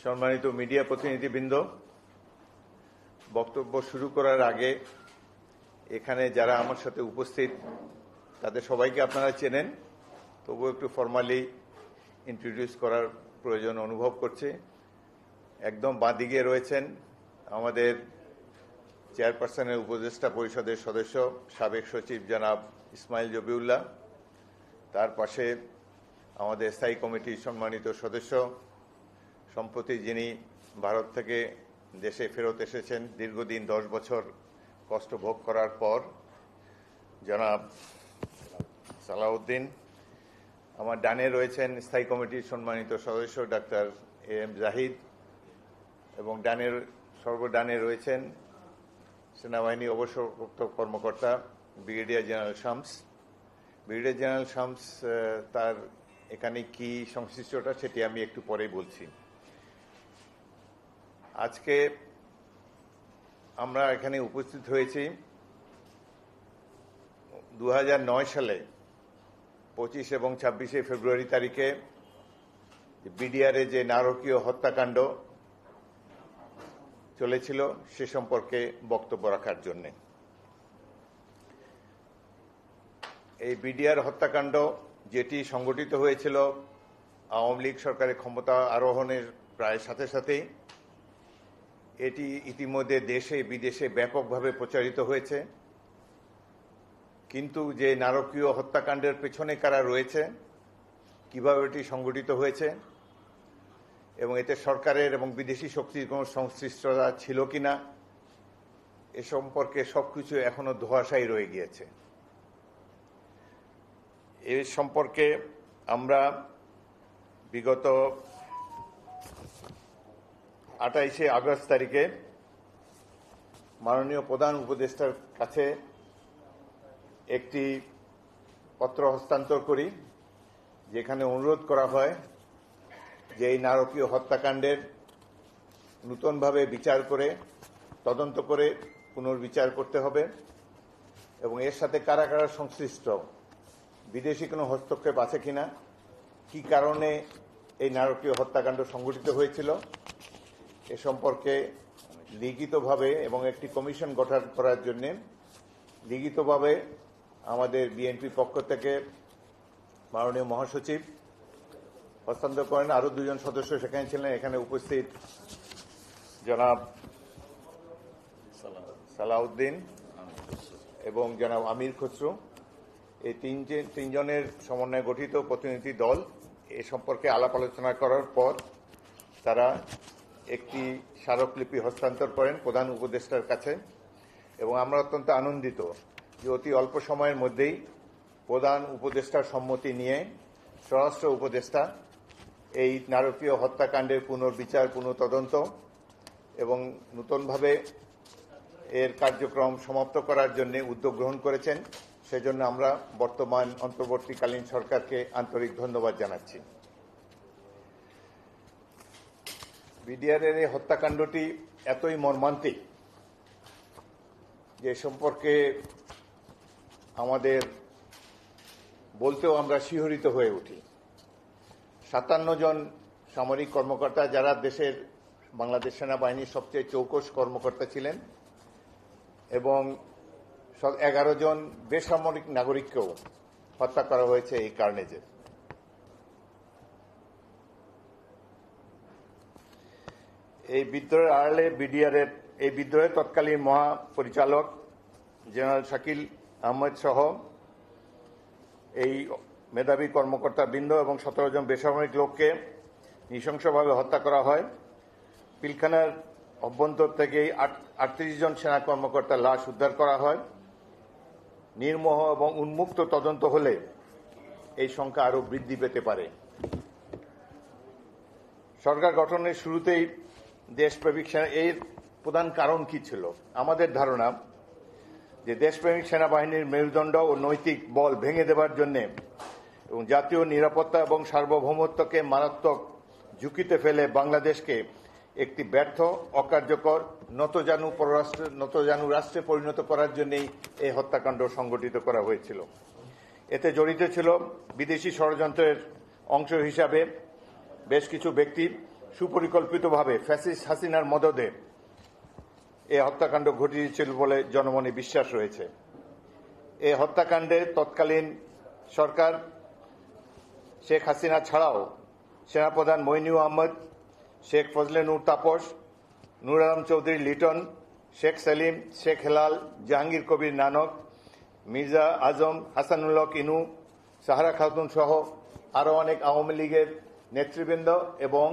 সম্মানিত মিডিয়া প্রতিনিধিবৃন্দ, বক্তব্য শুরু করার আগে এখানে যারা আমার সাথে উপস্থিত তাদের সবাইকে আপনারা চেনেন, তবুও একটু ফর্মালি ইন্ট্রোডিউস করার প্রয়োজন অনুভব করছে। একদম বাঁদিকে রয়েছেন আমাদের চেয়ারপারসনের উপদেষ্টা পরিষদের সদস্য সাবেক সচিব জনাব ইসমাইল জবিউল্লাহ। তার পাশে আমাদের স্থায়ী কমিটির সম্মানিত সদস্য, সম্প্রতি যিনি ভারত থেকে দেশে ফেরত এসেছেন দীর্ঘদিন 10 বছর কষ্ট ভোগ করার পর, জনাব সালাউদ্দিন। আমার ডানে রয়েছেন স্থায়ী কমিটির সম্মানিত সদস্য ডাক্তার AM জাহিদ, এবং সর্বডানে রয়েছেন সেনাবাহিনী অবসরপ্রাপ্ত কর্মকর্তা brigadier general Shams. Brigadier general Shams তার এখানে কি সংশ্লিষ্টতা সেটি আমি একটু পরেই বলছি। আজকে আমরা এখানে উপস্থিত হয়েছি 2009 সালে 25 এবং 26 ফেব্রুয়ারি তারিখে বিডিআরে যে নারকীয় হত্যাকাণ্ড চলেছিল সে সম্পর্কে বক্তব্য রাখার জন্য। এই বিডিআর হত্যাকাণ্ড যেটি সংগঠিত হয়েছিল আওয়ামী লীগ সরকারের ক্ষমতা আরোহণের প্রায় সাথে সাথেই, এটি ইতিমধ্যে দেশে বিদেশে ব্যাপকভাবে প্রচারিত হয়েছে। কিন্তু যে নারকীয় হত্যাকাণ্ডের পেছনে কারা রয়েছে, কিভাবে এটি সংগঠিত হয়েছে এবং এতে সরকারের এবং বিদেশি শক্তির কোনো সংশ্লিষ্টতা ছিল কিনা, এ সম্পর্কে সবকিছু এখনো ধোঁয়াশাই রয়ে গিয়েছে। এ সম্পর্কে আমরা বিগত 28 আগস্ট তারিখে মাননীয় প্রধান উপদেষ্টার কাছে একটি পত্র হস্তান্তর করি, যেখানে অনুরোধ করা হয় যে এই নারকীয় হত্যাকাণ্ডের নূতনভাবে বিচার করে তদন্ত করে পুনর্বিচার করতে হবে এবং এর সাথে কারা কারা সংশ্লিষ্ট, বিদেশি কোনো হস্তক্ষেপ আছে কিনা, কি কারণে এই নারকীয় হত্যাকাণ্ড সংঘটিত হয়েছিল এ সম্পর্কে লিখিতভাবে এবং একটি কমিশন গঠন করার জন্য লিখিতভাবে আমাদের বিএনপি পক্ষ থেকে মাননীয় মহাসচিব হস্তান্তর করেন। আরো 2 জন সদস্য সেখানে ছিলেন, এখানে উপস্থিত জনাব সালাউদ্দিন এবং জনাব আমির খসরু। এই তিনজনের সমন্বয়ে গঠিত প্রতিনিধি দল এ সম্পর্কে আলাপ আলোচনা করার পর তারা একটি স্মারকলিপি হস্তান্তর করেন প্রধান উপদেষ্টার কাছে, এবং আমরা অত্যন্ত আনন্দিত যে অতি অল্প সময়ের মধ্যেই প্রধান উপদেষ্টার সম্মতি নিয়ে স্বরাষ্ট্র উপদেষ্টা এই নারকীয় হত্যাকাণ্ডের পুনর্বিচার, পুনঃতদন্ত এবং নূতনভাবে এর কার্যক্রম সমাপ্ত করার জন্য উদ্যোগ গ্রহণ করেছেন। সেজন্য আমরা বর্তমান অন্তর্বর্তীকালীন সরকারকে আন্তরিক ধন্যবাদ জানাচ্ছি। বিডিআরের এই হত্যাকাণ্ডটি এতই মর্মান্তিক যে সম্পর্কে আমাদের বলতেও আমরা শিহরিত হয়ে উঠি। 57 জন সামরিক কর্মকর্তা, যারা দেশের বাংলাদেশ সেনাবাহিনীর সবচেয়ে চৌকস কর্মকর্তা ছিলেন, এবং 11 জন বেসামরিক নাগরিককেও হত্যা করা হয়েছে এই কার্নেজে। এই বিদ্রোহের আড়ালে বিডিআরের এই বিদ্রোহের তৎকালীন মহাপরিচালক জেনারেল শাকিল আহমেদ সহ এই মেধাবী কর্মকর্তা বৃন্দ এবং 17 জন বেসামরিক লোককে নৃশংসভাবে হত্যা করা হয়। পিলখানার অভ্যন্তর থেকে 38 জন সেনা কর্মকর্তার লাশ উদ্ধার করা হয়। নির্মোহ এবং উন্মুক্ত তদন্ত হলে এই সংখ্যা আরও বৃদ্ধি পেতে পারে। সরকার গঠনের শুরুতেই দেশপ্রেমিক সেনা, এর প্রধান কারণ কি ছিল? আমাদের ধারণা যে দেশপ্রেমিক সেনাবাহিনীর মেরুদণ্ড ও নৈতিক বল ভেঙে দেবার জন্য এবং জাতীয় নিরাপত্তা এবং সার্বভৌমত্বকে মারাত্মক ঝুঁকিতে ফেলে বাংলাদেশকে একটি ব্যর্থ, অকার্যকর, নতজানু রাষ্ট্রে পরিণত করার জন্যই এই হত্যাকাণ্ড সংগঠিত করা হয়েছিল। এতে জড়িত ছিল বিদেশি ষড়যন্ত্রের অংশ হিসাবে বেশ কিছু ব্যক্তি, সুপরিকল্পিতভাবে ফ্যাসিস্ট হাসিনার মদদে এই হত্যাকাণ্ড ঘটিয়েছিল বলে জনমনে বিশ্বাস রয়েছে। এই হত্যাকাণ্ডে তৎকালীন সরকার শেখ হাসিনা ছাড়াও সেনাপ্রধান মইনুল আহমদ, শেখ ফজলে নূর তাপস, নূর আলম চৌধুরী লিটন, শেখ সেলিম, শেখ হেলাল, জাহাঙ্গীর কবির নানক, মির্জা আজম, হাসানুল হক ইনু, সাহারা খাতুন সহ আরও অনেক আওয়ামী লীগের নেতৃবৃন্দ এবং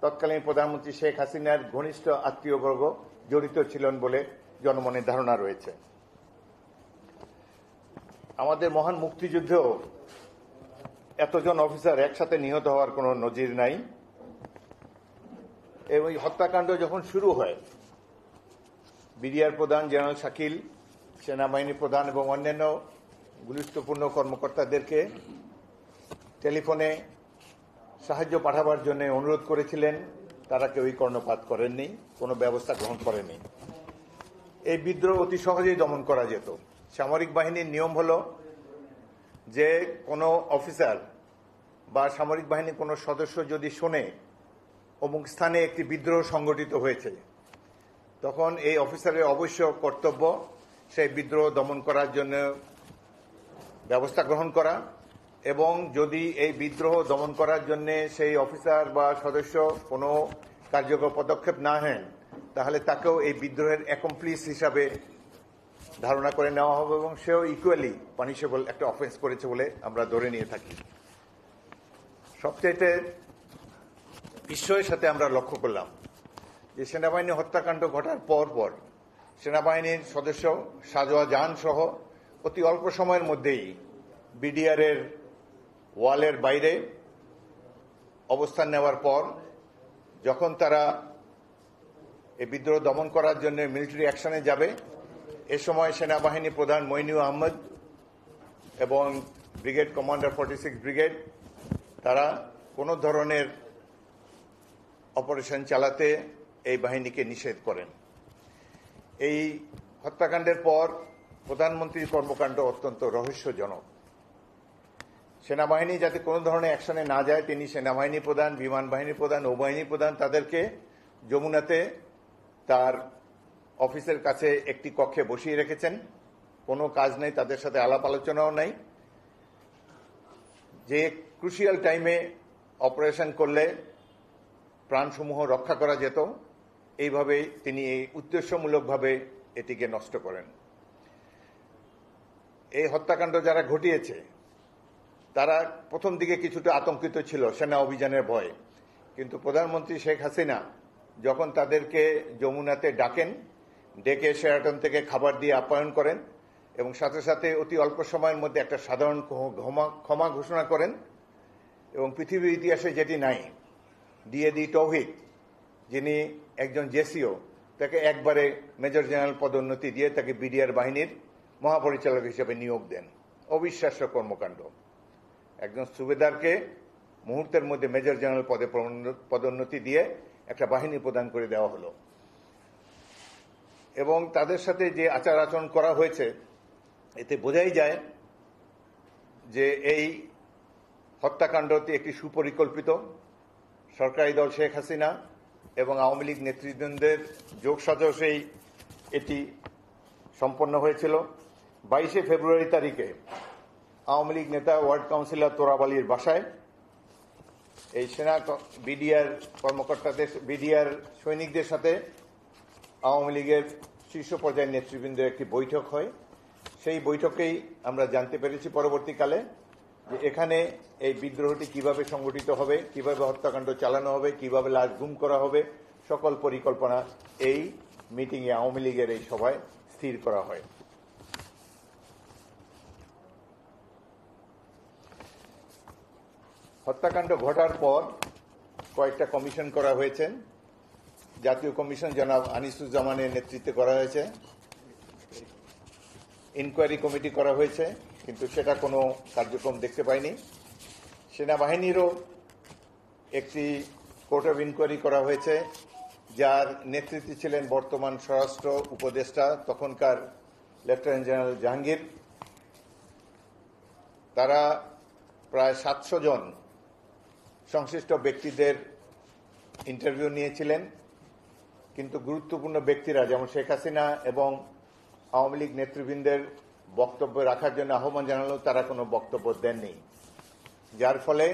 তৎকালীন প্রধানমন্ত্রী শেখ হাসিনার ঘনিষ্ঠ আত্মীয়বর্গ জড়িত ছিলেন বলে জনমনে ধারণা রয়েছে। আমাদের মহান মুক্তিযুদ্ধেও এতজন অফিসার একসাথে নিহত হওয়ার কোনো নজির নাই। এবং এই হত্যাকাণ্ড যখন শুরু হয়, বিডিআর প্রধান জেনারেল শাকিল, সেনাবাহিনী প্রধান এবং অন্যান্য গুরুত্বপূর্ণ কর্মকর্তাদেরকে টেলিফোনে সাহায্য পাঠাবার জন্য অনুরোধ করেছিলেন। তারা কেউই কর্ণপাত করেননি, কোনো ব্যবস্থা গ্রহণ করেনি। এই বিদ্রোহ অতি সহজেই দমন করা যেত। সামরিক বাহিনীর নিয়ম হল যে কোনো অফিসার বা সামরিক বাহিনীর কোনো সদস্য যদি শোনে অমুক স্থানে একটি বিদ্রোহ সংগঠিত হয়েছে, তখন এই অফিসারের অবশ্য কর্তব্য সেই বিদ্রোহ দমন করার জন্য ব্যবস্থা গ্রহণ করা, এবং যদি এই বিদ্রোহ দমন করার জন্য সেই অফিসার বা সদস্য কোনো কার্যকর পদক্ষেপ না নেন, তাহলে তাকেও এই বিদ্রোহের অ্যাকমপ্লিস হিসাবে ধারণা করে নেওয়া হবে এবং সেও ইকুয়ালি পানিশেবল একটা অফেন্স করেছে বলে আমরা ধরে নিয়ে থাকি। সবচেয়ে বিস্ময়ের সাথে আমরা লক্ষ্য করলাম যে সেনাবাহিনী হত্যাকাণ্ড ঘটার পর সেনাবাহিনীর সদস্য সাজোয়া জাহান সহ অতি অল্প সময়ের মধ্যেই বিডিআরের ওয়ালের বাইরে অবস্থান নেওয়ার পর যখন তারা এই বিদ্রোহ দমন করার জন্য মিলিটারি অ্যাকশনে যাবে, এ সময় সেনাবাহিনী প্রধান মইনুল আহমদ এবং ব্রিগেড কমান্ডার 46 ব্রিগেড তারা কোনো ধরনের অপারেশন চালাতে এই বাহিনীকে নিষেধ করেন। এই হত্যাকাণ্ডের পর প্রধানমন্ত্রীর কর্মকাণ্ড অত্যন্ত রহস্যজনক। সেনাবাহিনী যাতে কোনো ধরনের অ্যাকশনে না যায়, তিনি সেনাবাহিনী প্রধান, বিমান বাহিনী প্রধান, নৌবাহিনী প্রধান তাদেরকে যমুনাতে তার অফিসের কাছে একটি কক্ষে বসিয়ে রেখেছেন। কোনো কাজ নেই, তাদের সাথে আলাপ আলোচনাও নাই। যে ক্রুশিয়াল টাইমে অপারেশন করলে প্রাণসমূহ রক্ষা করা যেত, এইভাবে তিনি এই উদ্দেশ্যমূলকভাবে এটিকে নষ্ট করেন। এই হত্যাকাণ্ড যারা ঘটিয়েছে তারা প্রথম দিকে কিছুটা আতঙ্কিত ছিল সেনা অভিযানের ভয়ে, কিন্তু প্রধানমন্ত্রী শেখ হাসিনা যখন তাদেরকে যমুনাতে ডাকেন, ডেকে শেরাটন থেকে খাবার দিয়ে আপ্যায়ন করেন এবং সাথে সাথে অতি অল্প সময়ের মধ্যে একটা সাধারণ ক্ষমা ঘোষণা করেন, এবং পৃথিবীর ইতিহাসে যেটি নাই, ডিএডি তৌহিদ যিনি একজন জেসিও, তাকে একবারে মেজর জেনারেল পদোন্নতি দিয়ে তাকে বিডিআর বাহিনীর মহাপরিচালক হিসেবে নিয়োগ দেন। অবিশ্বাস্য কর্মকাণ্ড। একজন সুবেদারকে মুহূর্তের মধ্যে মেজর জেনারেল পদে পদোন্নতি দিয়ে একটা বাহিনী প্রদান করে দেওয়া হলো, এবং তাদের সাথে যে আচার আচরণ করা হয়েছে এতে বোঝাই যায় যে এই হত্যাকাণ্ডটি একটি সুপরিকল্পিত সরকারি দল শেখ হাসিনা এবং আওয়ামী লীগ নেতৃবৃন্দের যোগসাজশেই এটি সম্পন্ন হয়েছিল। 22শে ফেব্রুয়ারি তারিখে আওয়ামী লীগ নেতা ওয়ার্ড কাউন্সিলর তোরাব আলীর বাসায় এই সেনা বিডিআর কর্মকর্তাদের, বিডিআর সৈনিকদের সাথে আওয়ামী লীগের শীর্ষ পর্যায়ের নেতৃবৃন্দের একটি বৈঠক হয়। সেই বৈঠকেই আমরা জানতে পেরেছি পরবর্তীকালে যে এখানে এই বিদ্রোহটি কিভাবে সংগঠিত হবে, কিভাবে হত্যাকাণ্ড চালানো হবে, কিভাবে লাশ গুম করা হবে, সকল পরিকল্পনা এই মিটিংয়ে আওয়ামী লীগের এই সভায় স্থির করা হয়। হত্যাকাণ্ড ঘটার পর কয়েকটা কমিশন করা হয়েছে। জাতীয় কমিশন জনাব আনিসুজ্জামানের নেতৃত্বে করা হয়েছে, ইনকোয়ারি কমিটি করা হয়েছে, কিন্তু সেটা কোনো কার্যক্রম দেখতে পাইনি। সেনাবাহিনীরও একটি কোর্ট অফ ইনকোয়ারি করা হয়েছে, যার নেতৃত্বে ছিলেন বর্তমান স্বরাষ্ট্র উপদেষ্টা তখনকার লেফটেন্যান্ট জেনারেল জাহাঙ্গীর। তারা প্রায় 700 জন সংশ্লিষ্ট ব্যক্তিদের ইন্টারভিউ নিয়েছিলেন, কিন্তু গুরুত্বপূর্ণ ব্যক্তিরা যেমন শেখ হাসিনা এবং আওয়ামী লীগ নেতৃবৃন্দের বক্তব্য রাখার জন্য আহ্বান জানালেও তারা কোনো বক্তব্য দেননি, যার ফলে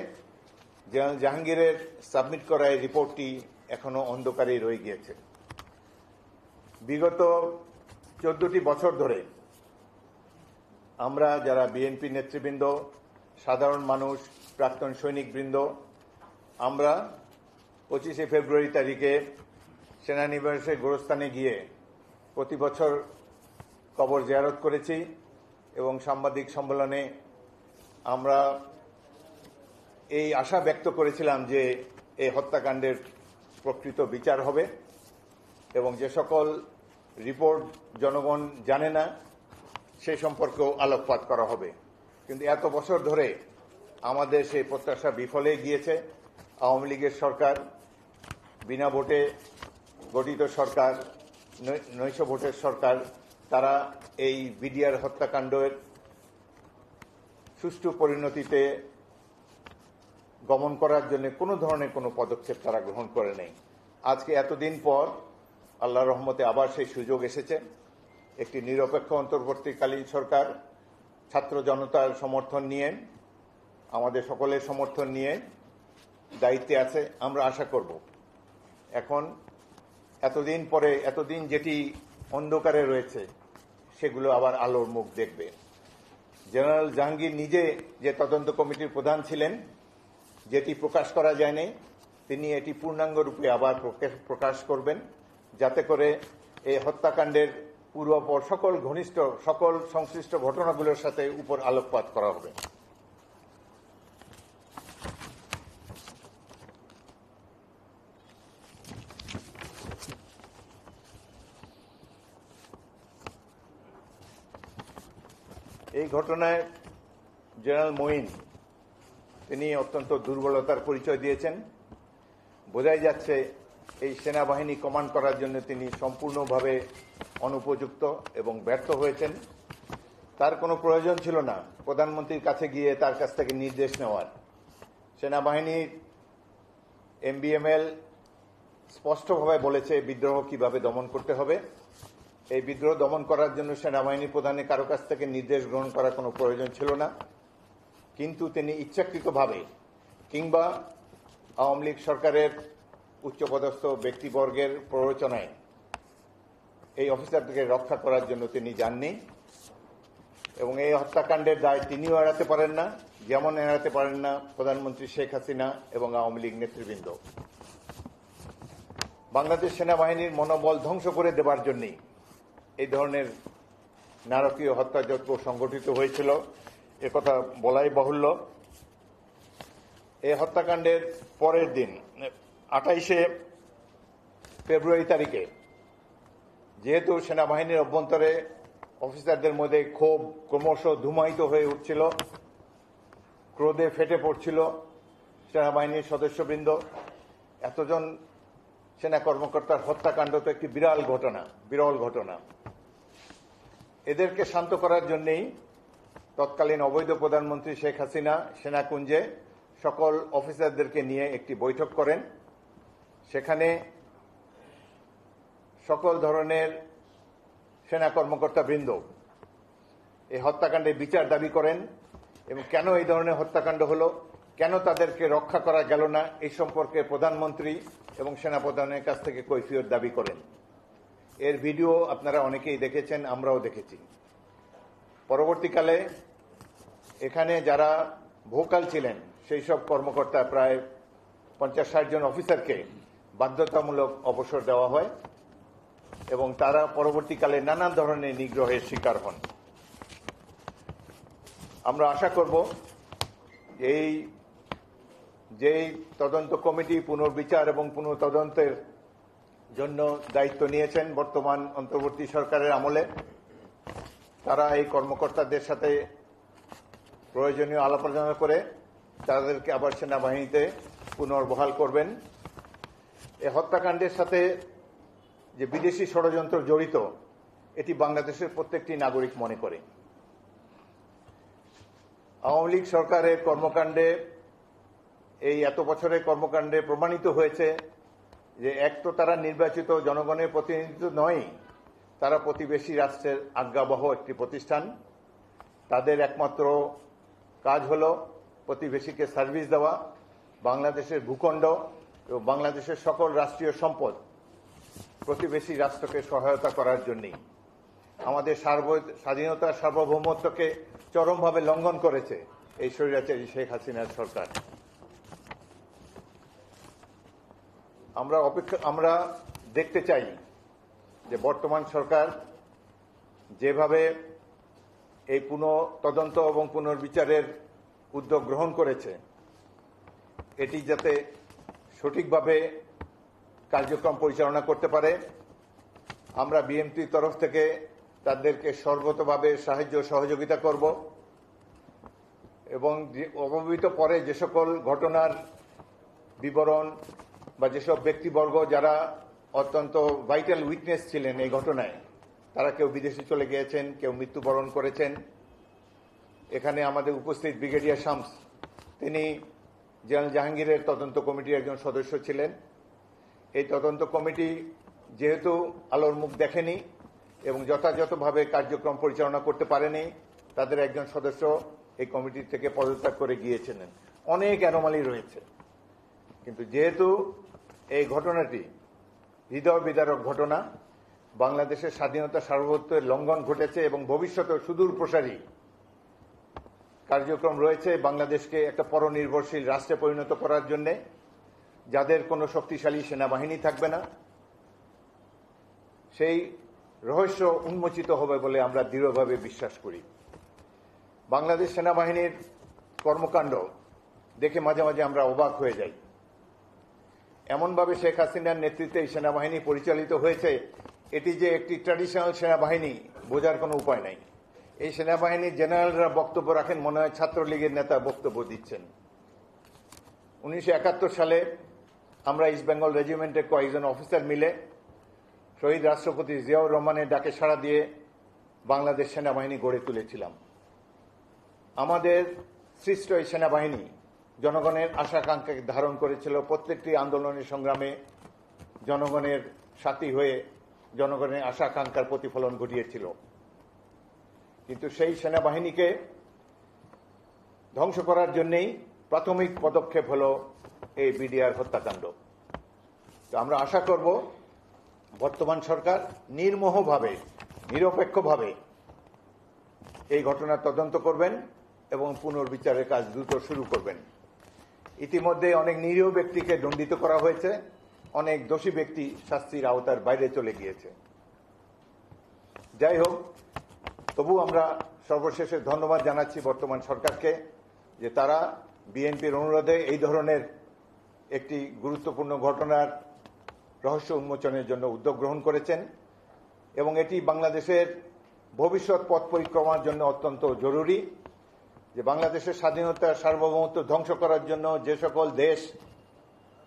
জেনারেল জাহাঙ্গীরের সাবমিট করা এই রিপোর্টটি এখনো অন্ধকারেই রয়ে গিয়েছে। বিগত 14টি বছর ধরে আমরা যারা বিএনপি নেতৃবৃন্দ, সাধারণ মানুষ, প্রাক্তন সৈনিকবৃন্দ, আমরা 25শে ফেব্রুয়ারি তারিখে সেনানিবাসের গোরস্থানে গিয়ে প্রতি বছর কবর জিয়ারত করেছি এবং সাংবাদিক সম্মেলনে আমরা এই আশা ব্যক্ত করেছিলাম যে এই হত্যাকাণ্ডের প্রকৃত বিচার হবে এবং যে সকল রিপোর্ট জনগণ জানে না সেই সম্পর্কেও আলোকপাত করা হবে। কিন্তু এত বছর ধরে আমাদের সেই প্রত্যাশা বিফলে গিয়েছে। আওয়ামী লীগের সরকার, বিনা ভোটে গঠিত সরকার, নৈশ ভোটের সরকার, তারা এই বিডিআর হত্যাকাণ্ডের সুষ্ঠু পরিণতিতে গমন করার জন্য কোনো ধরনের কোনো পদক্ষেপ তারা গ্রহণ করে নেই। আজকে এতদিন পর আল্লাহর রহমতে আবার সেই সুযোগ এসেছে। একটি নিরপেক্ষ অন্তর্বর্তীকালীন সরকার ছাত্র জনতার সমর্থন নিয়ে, আমাদের সকলের সমর্থন নিয়ে দায়িত্বে আছে। আমরা আশা করব এখন এতদিন পরে, এতদিন যেটি অন্ধকারে রয়েছে সেগুলো আবার আলোর মুখ দেখবে। জেনারেল জাহাঙ্গীর নিজে যে তদন্ত কমিটির প্রধান ছিলেন, যেটি প্রকাশ করা যায়নি, তিনি এটি পূর্ণাঙ্গ রূপে আবার প্রকাশ করবেন, যাতে করে এই হত্যাকাণ্ডের পূর্বাপর সকল সংশ্লিষ্ট ঘটনাগুলোর সাথে উপর আলোকপাত করা হবে। এই ঘটনায় জেনারেল মঈন তিনি অত্যন্ত দুর্বলতার পরিচয় দিয়েছেন। বোঝাই যাচ্ছে এই সেনাবাহিনী কমান্ড করার জন্য তিনি সম্পূর্ণভাবে অনুপযুক্ত এবং ব্যর্থ হয়েছেন। তার কোনো প্রয়োজন ছিল না প্রধানমন্ত্রীর কাছে গিয়ে তার কাছ থেকে নির্দেশ নেওয়ার। সেনাবাহিনীর এমবিএমএল স্পষ্টভাবে বলেছে বিদ্রোহ কিভাবে দমন করতে হবে। এই বিদ্রোহ দমন করার জন্য সেনাবাহিনী প্রধানের কারো কাছ থেকে নির্দেশ গ্রহণ করার কোনো প্রয়োজন ছিল না। কিন্তু তিনি ইচ্ছাকৃতভাবে কিংবা আওয়ামী লীগ সরকারের উচ্চপদস্থ ব্যক্তিবর্গের প্ররোচনায় এই অফিসারদেরকে রক্ষা করার জন্য তিনি যাননি এবং এই হত্যাকাণ্ডের দায় তিনিও এড়াতে পারেন না, যেমন এড়াতে পারেন না প্রধানমন্ত্রী শেখ হাসিনা এবং আওয়ামী লীগ নেতৃবৃন্দ। বাংলাদেশ সেনাবাহিনীর মনোবল ধ্বংস করে দেবার জন্যই এই ধরনের নারকীয় হত্যাযজ্ঞ সংগঠিত হয়েছিল, একথা বলাই বাহুল্য। এই হত্যাকাণ্ডের পরের দিন 28শে ফেব্রুয়ারি তারিখে যেহেতু সেনাবাহিনীর অভ্যন্তরে অফিসারদের মধ্যে ক্ষোভ ক্রমশ ধূমায়িত হয়ে উঠছিল, ক্রোধে ফেটে পড়ছিল সেনাবাহিনীর সদস্যবৃন্দ। এতজন সেনা কর্মকর্তার হত্যাকাণ্ড তো একটি বিরল ঘটনা। এদেরকে শান্ত করার জন্যই তৎকালীন অবৈধ প্রধানমন্ত্রী শেখ হাসিনা সেনাকুঞ্জে সকল অফিসারদেরকে নিয়ে একটি বৈঠক করেন। সেখানে সকল ধরনের সেনা কর্মকর্তা বৃন্দ এই হত্যাকাণ্ডের বিচার দাবি করেন এবং কেন এই ধরনের হত্যাকাণ্ড হলো, কেন তাদেরকে রক্ষা করা গেল না, এই সম্পর্কে প্রধানমন্ত্রী এবং সেনাপ্রধানের কাছ থেকে কৈফিয়ত দাবি করেন। এর ভিডিও আপনারা অনেকেই দেখেছেন, আমরাও দেখেছি। পরবর্তীকালে এখানে যারা ভোকাল ছিলেন সেই সব কর্মকর্তা প্রায় 50-60 জন অফিসারকে বাধ্যতামূলক অবসর দেওয়া হয় এবং তারা পরবর্তীকালে নানা ধরনের নিগ্রহের শিকার হন। আমরা আশা করব যেই তদন্ত কমিটি পুনর্বিচার এবং পুনঃতদন্তের জন্য দায়িত্ব নিয়েছেন বর্তমান অন্তর্বর্তী সরকারের আমলে, তারা এই কর্মকর্তাদের সাথে প্রয়োজনীয় আলাপ আলোচনা করে তাদেরকে আবার সেনাবাহিনীতে পুনর্বহাল করবেন। এই হত্যাকাণ্ডের সাথে যে বিদেশি ষড়যন্ত্র জড়িত, এটি বাংলাদেশের প্রত্যেকটি নাগরিক মনে করে। আওয়ামী লীগ সরকারের কর্মকাণ্ডে, এই এত বছরের কর্মকাণ্ডে প্রমাণিত হয়েছে যে এক তো তারা নির্বাচিত জনগণের প্রতিনিধিত্ব নয়, তারা প্রতিবেশী রাষ্ট্রের আজ্ঞাবহ একটি প্রতিষ্ঠান। তাদের একমাত্র কাজ হল প্রতিবেশীকে সার্ভিস দেওয়া, বাংলাদেশের ভূখণ্ড এবং বাংলাদেশের সকল রাষ্ট্রীয় সম্পদ প্রতিবেশী রাষ্ট্রকে সহায়তা করার জন্যই। আমাদের স্বাধীনতা সার্বভৌমত্বকে চরমভাবে লঙ্ঘন করেছে এই স্বৈরাচারী শেখ হাসিনার সরকার। আমরা দেখতে চাই যে বর্তমান সরকার যেভাবে এই তদন্ত এবং পুনর্বিচারের উদ্যোগ গ্রহণ করেছে, এটি যাতে সঠিকভাবে কার্যক্রম পরিচালনা করতে পারে। আমরা বিএনপির তরফ থেকে তাদেরকে সর্বতভাবে সাহায্য সহযোগিতা করব এবং অবহিত পরে যে সকল ঘটনার বিবরণ বা যেসব ব্যক্তিবর্গ যারা অত্যন্ত ভাইটাল উইটনেস ছিলেন এই ঘটনায়, তারা কেউ বিদেশে চলে গিয়েছেন, কেউ মৃত্যুবরণ করেছেন। এখানে আমাদের উপস্থিত ব্রিগেডিয়ার শামস, তিনি জেনারেল জাহাঙ্গীরের তদন্ত কমিটির একজন সদস্য ছিলেন। এই তদন্ত কমিটি যেহেতু আলোর মুখ দেখেনি এবং যথাযথভাবে কার্যক্রম পরিচালনা করতে পারেনি, তাদের একজন সদস্য এই কমিটি থেকে পদত্যাগ করে গিয়েছিলেন। অনেক অ্যানোমালি রয়েছে, কিন্তু যেহেতু এই ঘটনাটি হৃদয় বিদারক ঘটনা, বাংলাদেশের স্বাধীনতা সার্বভৌমত্বের লঙ্ঘন ঘটেছে এবং ভবিষ্যতে সুদূর প্রসারী কার্যক্রম রয়েছে বাংলাদেশকে একটা পরনির্ভরশীল রাষ্ট্রে পরিণত করার জন্য, যাদের কোনো শক্তিশালী সেনাবাহিনী থাকবে না, সেই রহস্য উন্মোচিত হবে বলে আমরা দৃঢ়ভাবে বিশ্বাস করি। বাংলাদেশ সেনাবাহিনীর কর্মকাণ্ড দেখে মাঝে মাঝে আমরা অবাক হয়ে যাই। এমনভাবে শেখ হাসিনার নেতৃত্বে এই সেনাবাহিনী পরিচালিত হয়েছে, এটি যে একটি ট্র্যাডিশনাল সেনাবাহিনী বোঝার কোনো উপায় নাই। এই সেনাবাহিনীর জেনারেলরা বক্তব্য রাখেন মনে হয় ছাত্রলীগের নেতা বক্তব্য দিচ্ছেন। 1971 সালে আমরা ইস্ট বেঙ্গল রেজিমেন্টের কয়েকজন অফিসার মিলে শহীদ রাষ্ট্রপতি জিয়াউর রহমানের ডাকে সাড়া দিয়ে বাংলাদেশ সেনাবাহিনী গড়ে তুলেছিলাম। আমাদের সৃষ্ট এই সেনাবাহিনী জনগণের আশা-আকাঙ্ক্ষাকে ধারণ করেছিল, প্রত্যেকটি আন্দোলনের সংগ্রামে জনগণের সাথী হয়ে জনগণের আশা-আকাঙ্ক্ষার প্রতিফলন ঘটিয়েছিল। কিন্তু সেই সেনাবাহিনীকে ধ্বংস করার জন্যই প্রাথমিক পদক্ষেপ হল এই বিডিআর হত্যাকাণ্ড। তো আমরা আশা করব বর্তমান সরকার নির্মোহভাবে, নিরপেক্ষভাবে এই ঘটনার তদন্ত করবেন এবং পুনর্বিচারের কাজ দ্রুত শুরু করবেন। ইতিমধ্যে অনেক নিরীহ ব্যক্তিকে দণ্ডিত করা হয়েছে, অনেক দোষী ব্যক্তি শাস্তির আওতার বাইরে চলে গিয়েছে। যাই হোক, তবু আমরা সর্বশেষে ধন্যবাদ জানাচ্ছি বর্তমান সরকারকে যে তারা বিএনপির অনুরোধে এই ধরনের একটি গুরুত্বপূর্ণ ঘটনার রহস্য উন্মোচনের জন্য উদ্যোগ গ্রহণ করেছেন এবং এটি বাংলাদেশের ভবিষ্যৎ পথ পরিক্রমার জন্য অত্যন্ত জরুরি। যে বাংলাদেশের স্বাধীনতার সার্বভৌমত্ব ধ্বংস করার জন্য যে সকল দেশ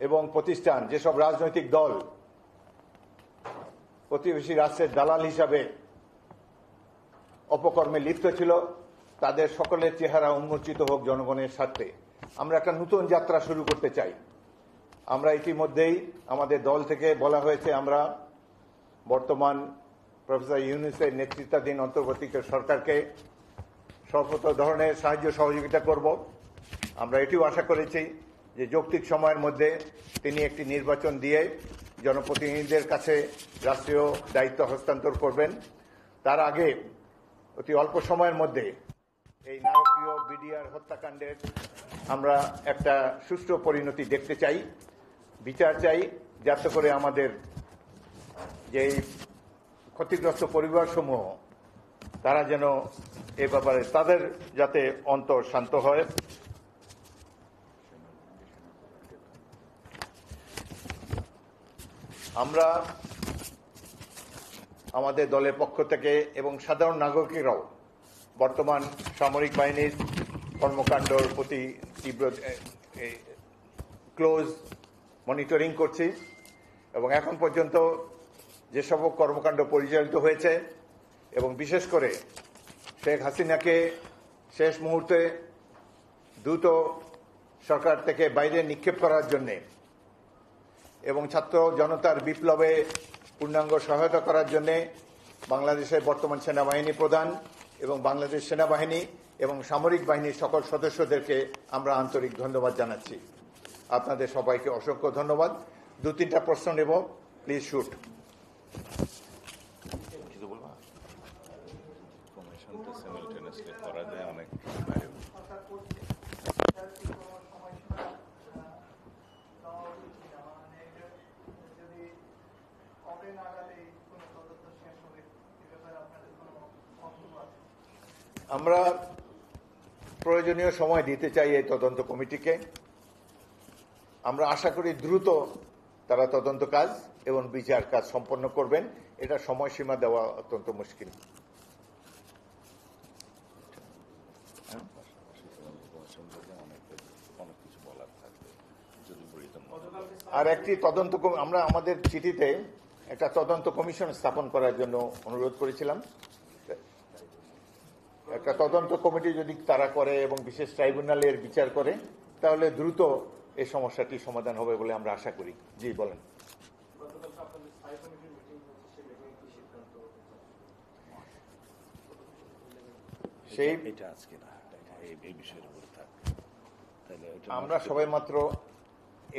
এবং প্রতিষ্ঠান, যেসব রাজনৈতিক দল প্রতিবেশী রাষ্ট্রের দালাল হিসাবে অপকর্মে লিপ্ত ছিল, তাদের সকলের চেহারা উন্মোচিত হোক জনগণের স্বার্থে। আমরা একটা নতুন যাত্রা শুরু করতে চাই। আমরা ইতিমধ্যেই আমাদের দল থেকে বলা হয়েছে আমরা বর্তমান প্রফেসর ইউনূসের নেতৃত্বাধীন অন্তর্বর্তীকালীন সরকারকে সর্বত ধরনের সাহায্য সহযোগিতা করব। আমরা এটিও আশা করেছি যে যৌক্তিক সময়ের মধ্যে তিনি একটি নির্বাচন দিয়ে জনপ্রতিনিধিদের কাছে রাষ্ট্রীয় দায়িত্ব হস্তান্তর করবেন। তার আগে অতি অল্প সময়ের মধ্যে এই নারকীয় বিডিআর হত্যাকাণ্ডের আমরা একটা সুষ্ঠু পরিণতি দেখতে চাই, বিচার চাই, যাতে করে আমাদের যে ক্ষতিগ্রস্ত পরিবারসমূহ তারা যেন এ ব্যাপারে তাদের যাতে অন্তর শান্ত হয়। আমরা আমাদের দলের পক্ষ থেকে এবং সাধারণ নাগরিকেরাও বর্তমান সামরিক বাহিনীর কর্মকাণ্ডর প্রতি তীব্র ক্লোজ মনিটরিং করছি এবং এখন পর্যন্ত যেসব কর্মকাণ্ড পরিচালিত হয়েছে এবং বিশেষ করে শেখ হাসিনাকে শেষ মুহূর্তে দ্রুত সরকার থেকে বাইরে নিক্ষেপ করার জন্য এবং ছাত্র জনতার বিপ্লবে পূর্ণাঙ্গ সহায়তা করার জন্য বাংলাদেশের বর্তমান সেনাবাহিনী প্রধান এবং বাংলাদেশ সেনাবাহিনী এবং সামরিক বাহিনীর সকল সদস্যদেরকে আমরা আন্তরিক ধন্যবাদ জানাচ্ছি। আপনাদের সবাইকে অসংখ্য ধন্যবাদ। 2-3টা প্রশ্ন নেব, প্লিজ শুট। আমরা প্রয়োজনীয় সময় দিতে চাই এই তদন্ত কমিটিকে। আমরা আশা করি দ্রুত তারা তদন্ত কাজ এবং বিচার কাজ সম্পন্ন করবেন। এটা সময়সীমা দেওয়া অত্যন্ত মুশকিল। আর একটি তদন্ত আমরা আমাদের চিঠিতে একটা তদন্ত কমিশন স্থাপন করার জন্য অনুরোধ করেছিলাম। একটা তদন্ত কমিটি যদি তারা করে এবং বিশেষ ট্রাইব্যুনালের বিচার করে তাহলে দ্রুত এই সমস্যাটি সমাধান হবে বলে আমরা আশা করি। জি বলেন। সেই আমরা সবাই মাত্র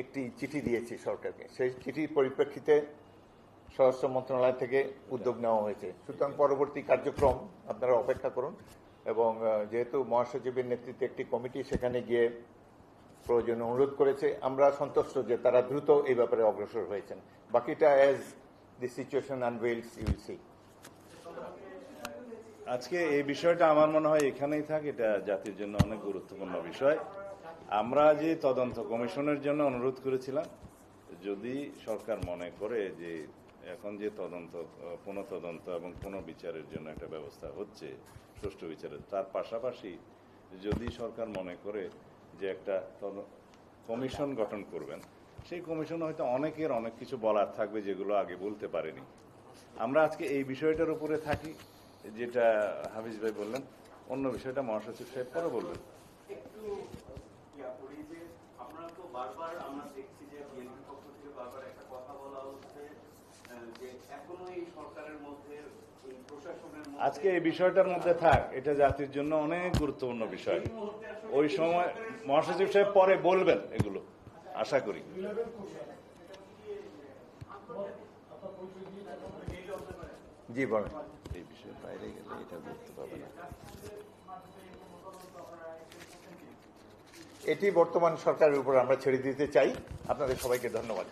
একটি চিঠি দিয়েছি সরকারকে। সেই চিঠির পরিপ্রেক্ষিতে স্বরাষ্ট্র মন্ত্রণালয় থেকে উদ্যোগ নেওয়া হয়েছে। সুতরাং পরবর্তী কার্যক্রম আপনারা অপেক্ষা করুন এবং যেহেতু মহাসচিবের নেতৃত্বে একটি কমিটি সেখানে গিয়ে প্রয়োজন অনুরোধ করেছে, আমরা সন্তুষ্ট যে তারা দ্রুত এই ব্যাপারে অগ্রসর হয়েছেন। বাকিটা as the situation unveils you will see. আজকে এই বিষয়টা আমার মনে হয় এখানেই থাক। এটা জাতির জন্য অনেক গুরুত্বপূর্ণ বিষয়। আমরা যে তদন্ত কমিশনের জন্য অনুরোধ করেছিলাম, যদি সরকার মনে করে যে এখন যে তদন্ত পুনঃতদন্ত এবং পুনঃবিচারের জন্য একটা ব্যবস্থা হচ্ছে সুষ্ঠু বিচারের, তার পাশাপাশি যদি সরকার মনে করে যে একটা কমিশন গঠন করবেন, সেই কমিশন হয়তো অনেকের অনেক কিছু বলার থাকবে যেগুলো আগে বলতে পারেনি। আমরা আজকে এই বিষয়টার উপরে থাকি, যেটা হাফিজ ভাই বললেন। অন্য বিষয়টা মহাসচিব সাহেব পরে বলবেন। আজকে এই বিষয়টার মধ্যে থাক, এটা জাতির জন্য অনেক গুরুত্বপূর্ণ বিষয়। ওই সময় মহাসচিব সাহেব পরে বলবেন এগুলো, আশা করি। জি বলেন। এই বিষয়ের বাইরে গেলে এটা বলতে পারবে না। এটি বর্তমান সরকারের উপর আমরা ছেড়ে দিতে চাই। আপনাদের সবাইকে ধন্যবাদ।